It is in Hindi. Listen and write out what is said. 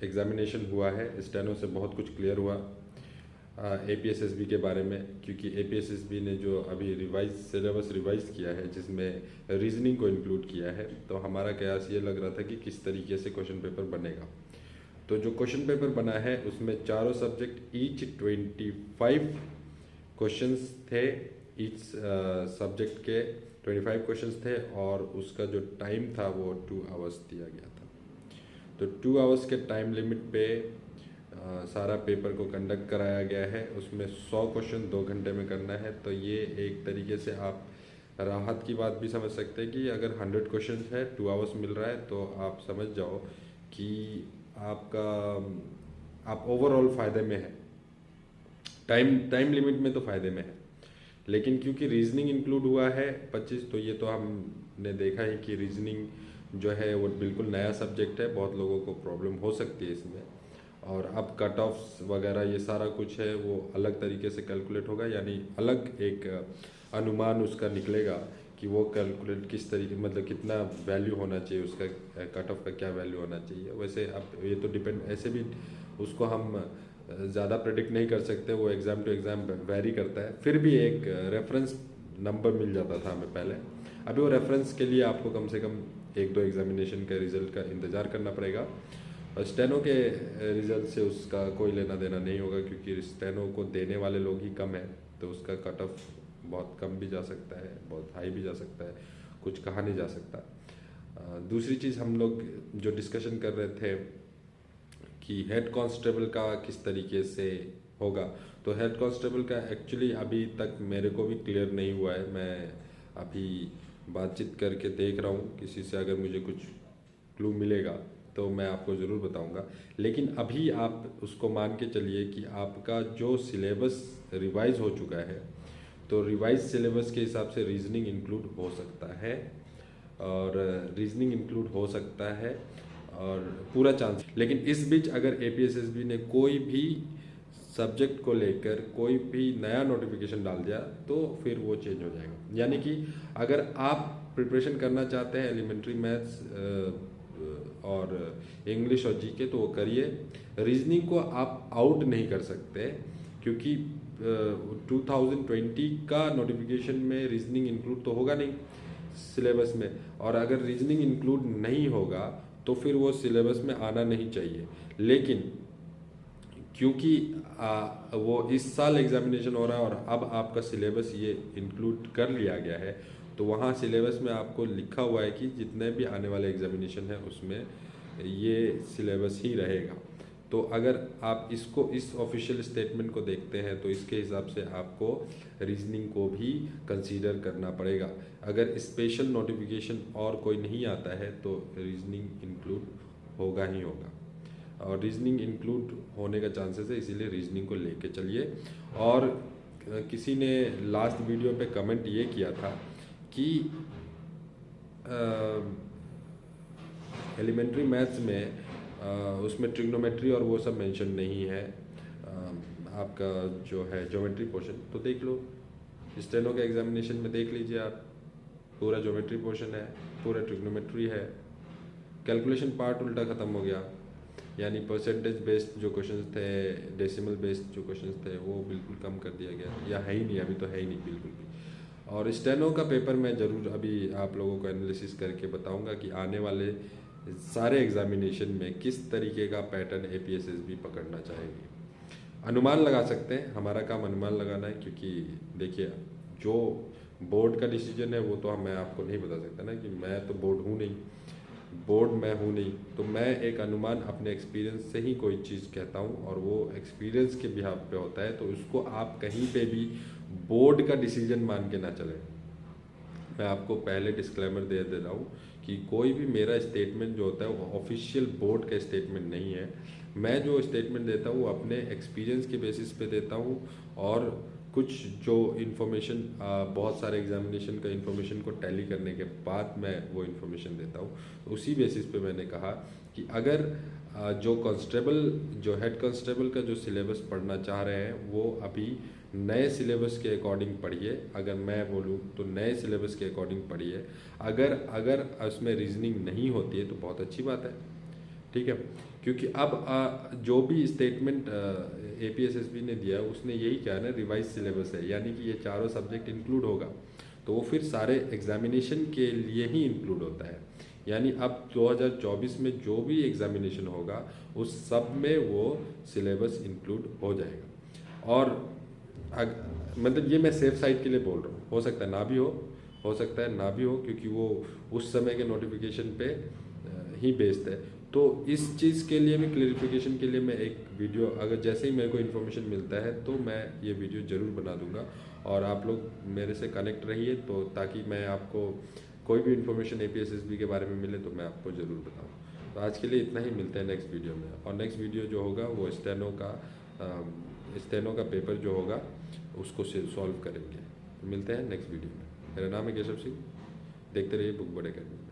एग्ज़ामिनेशन हुआ है, स्टेनो से बहुत कुछ क्लियर हुआ APSSB के बारे में, क्योंकि APSSB ने जो अभी सिलेबस रिवाइज किया है जिसमें रीजनिंग को इंक्लूड किया है, तो हमारा कयास ये लग रहा था कि किस तरीके से क्वेश्चन पेपर बनेगा। तो जो क्वेश्चन पेपर बना है उसमें चारों सब्जेक्ट ईच 25 क्वेश्चंस थे, ईच सब्जेक्ट के 25 क्वेश्चंस थे, और उसका जो टाइम था वो 2 आवर्स दिया गया था। तो 2 आवर्स के टाइम लिमिट पे सारा पेपर को कंडक्ट कराया गया है। उसमें 100 क्वेश्चन 2 घंटे में करना है। तो ये एक तरीके से आप राहत की बात भी समझ सकते हैं कि अगर 100 क्वेश्चन है 2 आवर्स मिल रहा है, तो आप समझ जाओ कि आप ओवरऑल फ़ायदे में है। टाइम लिमिट में तो फ़ायदे में है, लेकिन क्योंकि रीजनिंग इंक्लूड हुआ है 25, तो ये तो हमने देखा है कि रीजनिंग जो है वो बिल्कुल नया सब्जेक्ट है, बहुत लोगों को प्रॉब्लम हो सकती है इसमें। और अब कट ऑफ्स वगैरह ये सारा कुछ है वो अलग तरीके से कैलकुलेट होगा, यानी अलग एक अनुमान उसका निकलेगा कि वो कैलकुलेट किस तरीके, मतलब कितना वैल्यू होना चाहिए उसका, कट ऑफ का क्या वैल्यू होना चाहिए। वैसे अब ये तो डिपेंड, ऐसे भी उसको हम ज़्यादा प्रेडिक्ट नहीं कर सकते, वो एग्ज़ाम टू एग्ज़ाम वेरी करता है। फिर भी एक रेफरेंस नंबर मिल जाता था हमें पहले। अभी वो रेफरेंस के लिए आपको कम से कम 1-2 एग्जामिनेशन के रिजल्ट का इंतज़ार करना पड़ेगा। और स्टेनो के रिजल्ट से उसका कोई लेना देना नहीं होगा, क्योंकि स्टेनो को देने वाले लोग ही कम हैं, तो उसका कट ऑफ बहुत कम भी जा सकता है, बहुत हाई भी जा सकता है, कुछ कहा नहीं जा सकता। दूसरी चीज़ हम लोग जो डिस्कशन कर रहे थे कि हेड कांस्टेबल का किस तरीके से होगा, तो हेड कांस्टेबल का एक्चुअली अभी तक मेरे को भी क्लियर नहीं हुआ है। मैं अभी बातचीत करके देख रहा हूँ किसी से, अगर मुझे कुछ क्लू मिलेगा तो मैं आपको ज़रूर बताऊंगा। लेकिन अभी आप उसको मान के चलिए कि आपका जो सिलेबस रिवाइज हो चुका है, तो रिवाइज सिलेबस के हिसाब से रीजनिंग इंक्लूड हो सकता है, और रीजनिंग इंक्लूड हो सकता है और पूरा चांस। लेकिन इस बीच अगर APSSB ने कोई भी सब्जेक्ट को लेकर कोई भी नया नोटिफिकेशन डाल दिया, तो फिर वो चेंज हो जाएगा। यानी कि अगर आप प्रिपरेशन करना चाहते हैं एलिमेंट्री मैथ्स और इंग्लिश और जीके, तो वो करिए। रीजनिंग को आप आउट नहीं कर सकते, क्योंकि 2020 का नोटिफिकेशन में रीजनिंग इंक्लूड तो होगा नहीं सिलेबस में, और अगर रीजनिंग इंक्लूड नहीं होगा तो फिर वो सिलेबस में आना नहीं चाहिए। लेकिन क्योंकि वो इस साल एग्जामिनेशन हो रहा है और अब आपका सिलेबस ये इंक्लूड कर लिया गया है, तो वहाँ सिलेबस में आपको लिखा हुआ है कि जितने भी आने वाले एग्जामिनेशन है उसमें ये सिलेबस ही रहेगा। तो अगर आप इसको, इस ऑफिशियल स्टेटमेंट को देखते हैं, तो इसके हिसाब से आपको रीजनिंग को भी कंसीडर करना पड़ेगा। अगर स्पेशल नोटिफिकेशन और कोई नहीं आता है तो रीजनिंग इंक्लूड होगा ही होगा, और रीजनिंग इंक्लूड होने का चांसेस है, इसीलिए रीजनिंग को लेके चलिए। और किसी ने लास्ट वीडियो पे कमेंट ये किया था कि एलिमेंट्री मैथ्स में उसमें ट्रिग्नोमेट्री और वो सब मेंशन नहीं है, आपका जो है ज्योमेट्री पोर्शन। तो देख लो, स्टेनो के एग्जामिनेशन में देख लीजिए आप, पूरा ज्योमेट्री पोर्शन है, पूरा ट्रिग्नोमेट्री है, कैलकुलेशन पार्ट उल्टा ख़त्म हो गया, यानी परसेंटेज बेस्ड जो क्वेश्चंस थे, डेसिमल बेस्ड जो क्वेश्चंस थे, वो बिल्कुल कम कर दिया गया, या है ही नहीं, अभी तो है ही नहीं बिल्कुल भी। और स्टेनो का पेपर मैं ज़रूर अभी आप लोगों को एनालिसिस करके बताऊंगा कि आने वाले सारे एग्जामिनेशन में किस तरीके का पैटर्न APSSB पकड़ना चाहेगी। अनुमान लगा सकते हैं, हमारा काम अनुमान लगाना है, क्योंकि देखिए जो बोर्ड का डिसीजन है वो तो मैं आपको नहीं बता सकता ना, कि मैं तो बोर्ड हूँ नहीं, बोर्ड मैं हूँ नहीं, तो मैं एक अनुमान अपने एक्सपीरियंस से ही कोई चीज़ कहता हूँ, और वो एक्सपीरियंस के बिहाफ पे होता है, तो उसको आप कहीं पे भी बोर्ड का डिसीजन मान के ना चलें। मैं आपको पहले डिस्क्लेमर दे रहा हूँ कि कोई भी मेरा स्टेटमेंट जो होता है वो ऑफिशियल बोर्ड का स्टेटमेंट नहीं है। मैं जो स्टेटमेंट देता हूँ अपने एक्सपीरियंस के बेसिस पे देता हूँ, और कुछ जो इन्फॉर्मेशन, बहुत सारे एग्जामिनेशन का इन्फॉर्मेशन को टैली करने के बाद मैं वो इन्फॉर्मेशन देता हूँ। तो उसी बेसिस पे मैंने कहा कि अगर जो कांस्टेबल, जो हेड कांस्टेबल का जो सिलेबस पढ़ना चाह रहे हैं, वो अभी नए सिलेबस के अकॉर्डिंग पढ़िए। अगर मैं बोलूँ तो नए सिलेबस के अकॉर्डिंग पढ़िए। अगर उसमें रीजनिंग नहीं होती है तो बहुत अच्छी बात है, ठीक है, क्योंकि अब जो भी स्टेटमेंट APSSB ने दिया उसने यही कहा ना, रिवाइज सिलेबस है, यानी कि ये चारों सब्जेक्ट इंक्लूड होगा, तो वो फिर सारे एग्जामिनेशन के लिए ही इंक्लूड होता है। यानी अब 2024 में जो भी एग्जामिनेशन होगा उस सब में वो सिलेबस इंक्लूड हो जाएगा। और मतलब ये मैं सेफ साइड के लिए बोल रहा हूँ, हो सकता है ना भी हो सकता है ना भी हो, क्योंकि वो उस समय के नोटिफिकेशन पे ही बेस्ड है। तो इस चीज़ के लिए भी क्लेरिफिकेशन के लिए मैं एक वीडियो, अगर जैसे ही मेरे को इन्फॉर्मेशन मिलता है तो मैं ये वीडियो ज़रूर बना दूंगा, और आप लोग मेरे से कनेक्ट रहिए, तो ताकि मैं आपको कोई भी इन्फॉर्मेशन APSSB के बारे में मिले तो मैं आपको ज़रूर बताऊँ। तो आज के लिए इतना ही, मिलते हैं नेक्स्ट वीडियो में। और नेक्स्ट वीडियो जो होगा वो स्टेनो का पेपर जो होगा उसको सॉल्व करेंगे। तो मिलते हैं नेक्स्ट वीडियो में। मेरा नाम है केशव सिंह, देखते रहिए बुक बोर्ड अकेडमी।